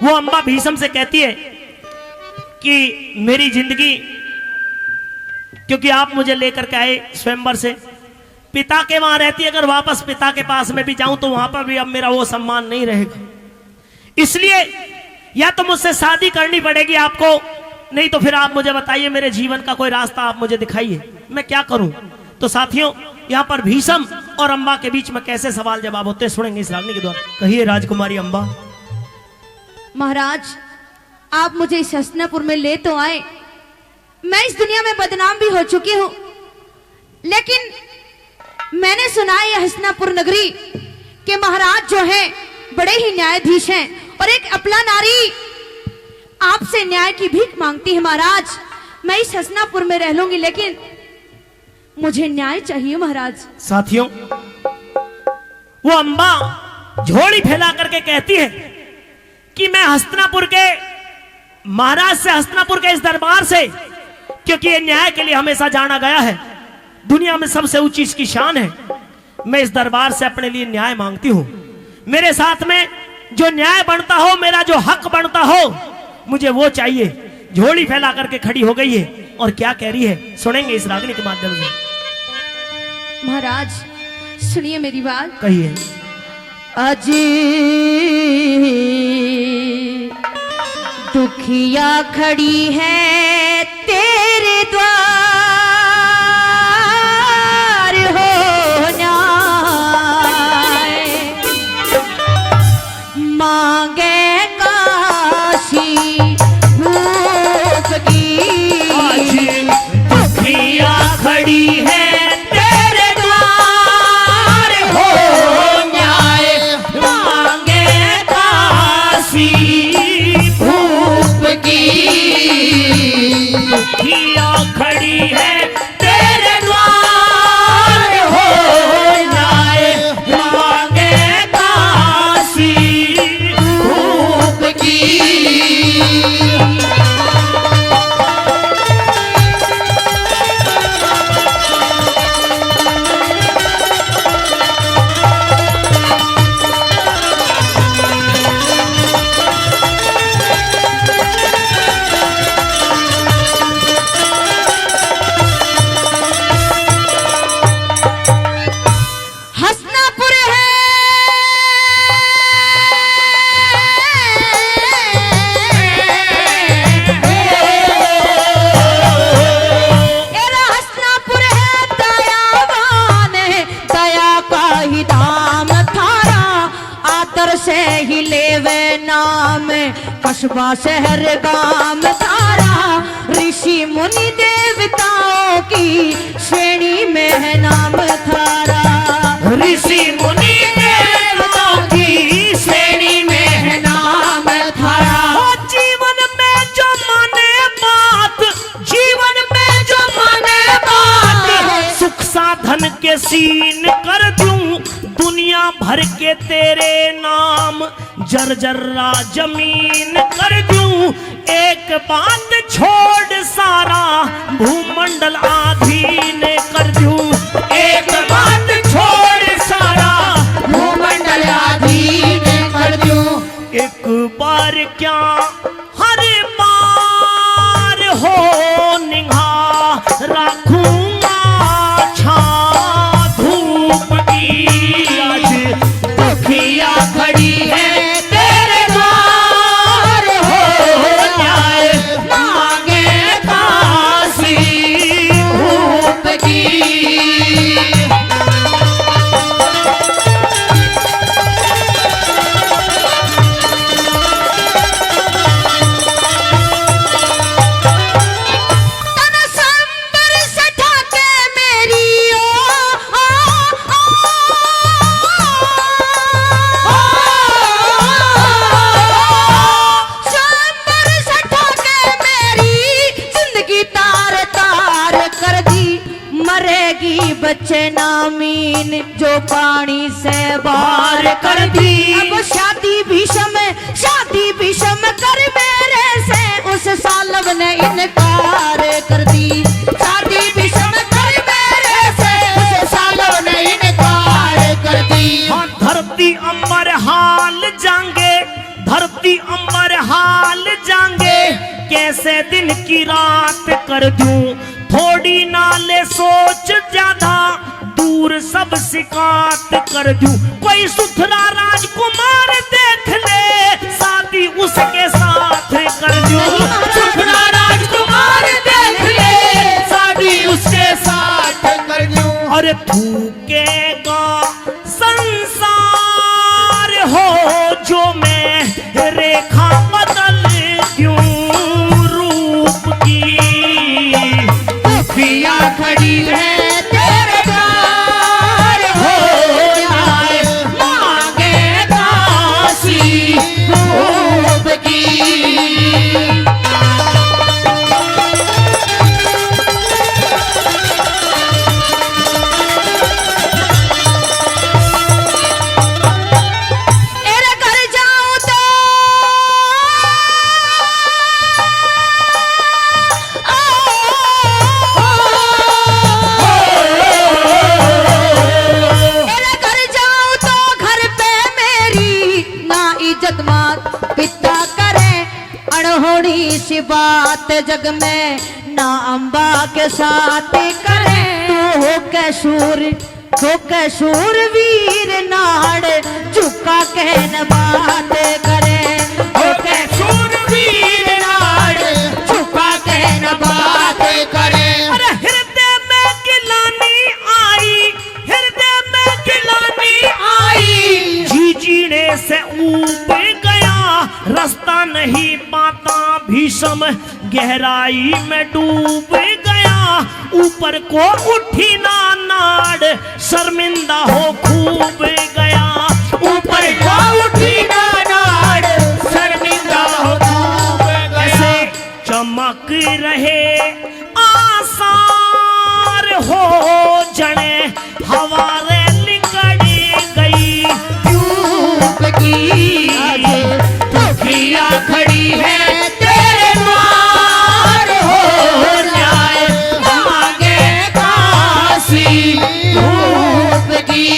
वो अम्बा भीष्म से कहती है कि मेरी जिंदगी, क्योंकि आप मुझे लेकर के आए स्वयंवर से, पिता के वहां रहती है, अगर वापस पिता के पास में भी जाऊं तो वहां पर भी अब मेरा वो सम्मान नहीं रहेगा, इसलिए या तो मुझसे शादी करनी पड़ेगी आपको, नहीं तो फिर आप मुझे बताइए, मेरे जीवन का कोई रास्ता आप मुझे दिखाइए, मैं क्या करूं। तो साथियों, यहां पर भीष्म और अम्बा के बीच में कैसे सवाल जवाब होते हैं, सुनेंगे इस रागनी के द्वारा। कहिए राजकुमारी अम्बा। महाराज, आप मुझे इस हस्तिनापुर में ले तो आए, मैं इस दुनिया में बदनाम भी हो चुकी हूं, लेकिन मैंने सुना है हस्तिनापुर नगरी के महाराज जो हैं बड़े ही न्यायाधीश हैं, और एक अपला नारी आपसे न्याय की भीख मांगती है। महाराज, मैं इस हस्तिनापुर में रह लूंगी, लेकिन मुझे न्याय चाहिए महाराज। साथियों, वो अम्बा झोली फैला करके कहती है कि मैं हस्तिनापुर के महाराज से, हस्तिनापुर के इस दरबार से, क्योंकि ये न्याय के लिए हमेशा जाना गया है, दुनिया में सबसे ऊंची इसकी शान है, मैं इस दरबार से अपने लिए न्याय मांगती हूं। मेरे साथ में जो न्याय बनता हो, मेरा जो हक बनता हो, मुझे वो चाहिए। झोली फैला करके खड़ी हो गई है और क्या कह रही है, सुनेंगे इस रागनी के माध्यम से। महाराज सुनिए मेरी बात। कहिए। अजी दुखिया खड़ी है तेरे द्वार, हो न्याय मांगे काशी भूख की। आज दुखिया खड़ी है तेरे द्वार, हो न्याय मांगे काशी भूख की। दुखिया खड़ी है तेरे द्वार, हो न्याय मांगे काशी भूख की। से ही लेवे नाम कस्बा शहर गाम तारा, ऋषि मुनि देवताओं की श्रेणी में है नाम थारा। ऋषि मुनि देवताओं की श्रेणी में है नाम थारा। जीवन में जो माने बात, जीवन में जो माने बात, सुख साधन के सीन कर दूं, दुनिया भर के तेरे नाम जर्जरा जमीन कर दूं। एक बात छोड़ सारा भूमंडल आधीन कर दूं, एक बात छोड़ सारा भूमंडल आधीन कर दूं। एक बार क्या हर बार हो निगाह रखूंगा छा धूप की। आज दुखिया खड़ी है तेरे द्वार, हो न्याय मांगे काशी भूप की। बच्चे नामीन जो पानी से बाहर कर दी। अब शादी भीषम कर मेरे से उस सालव ने इनकार कर दी। शादी भीषम कर मेरे से उस सालव ने इनकार कर दी। हाँ, धरती अमर हाल जाएंगे, धरती मरहाल जाएंगे, कैसे दिन की रात कर दूं, थोड़ी नाले सोच ज्यादा, दूर सब शिकायत कर दूं। कोई सुथरा राजकुमार देख ले, शादी उसके साथ कर दूं। सुथरा राजकुमार देख ले, शादी उसके साथ कर दूं। और थूकेगा संसार हो जो मैं रेखा बदल दूं रूप की। पिया खड़ी है तेरे द्वार, हो जाए मांगे काशी रूप की। तेरे घर जाऊं तो तेरे घर जाऊं तो घर पे मेरी ना इज्जत मात पिता करे, अनहोनी सी बात जग में ना अम्बा के साथ करे। तू हो के शूरवीर नाड़ झुका के न बात करे, हो के शूरवीर नाड़ झुका के न बात करे। अरे हृदय में गिलानी आई, हृदय में गिलानी आई, जी जीने से ऊब गया, रास्ता नहीं पाता भीषम गहराई में डूब गया। ऊपर को उठी ना नाड़, शर्मिंदा हो खूब गया। ऊपर को उठी ना नाड़, शर्मिंदा हो खूब गया। ऐसे चमक रहे आसार हो जने हवारे लिकड़ी गई रूप की। तो पिया खड़ी है तेरे द्वार, हो जाए मांगे काशी रूप की।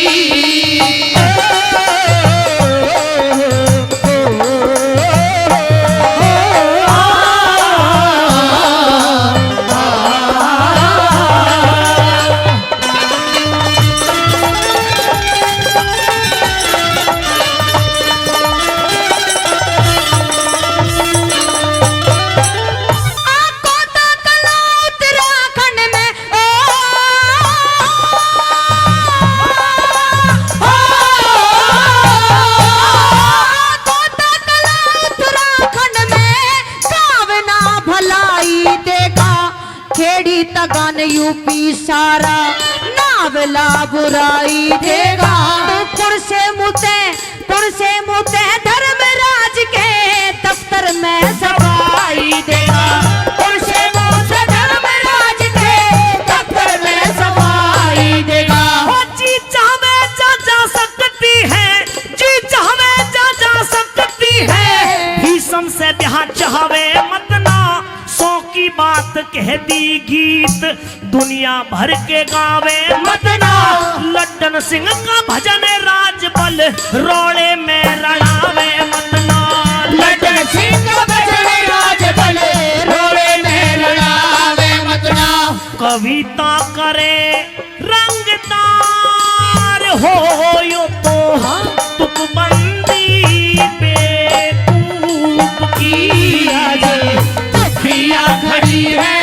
आपको तो कला उत्तराखंड में आपको तो कला उत्तराखंड में कावना भलाई देगा, खेड़ी तगन यूपी सारा नावला बुराई देगा। पुर से मुते धर्मराज के दफ्तर में सफाई देगा। पुर से मुझे धर्मराज के दफ्तर में सफाई देगा। वो जी चाहे जा सकती है, जी चाहे जा सकती है, भीषम से ब्याह चाहवे मतना, 100 की बात कह दी गीत दुनिया भर के गावे मतना। लड्डन सिंह का भजन राजबल रोड़े में रड़ावे मतना। लड्डन सिंह का भजन राजबल रोड़े में रड़ावे मतना। कविता करे रंगदार हो यो तो तुकबंदी बेकूफ की। पिया खड़ी है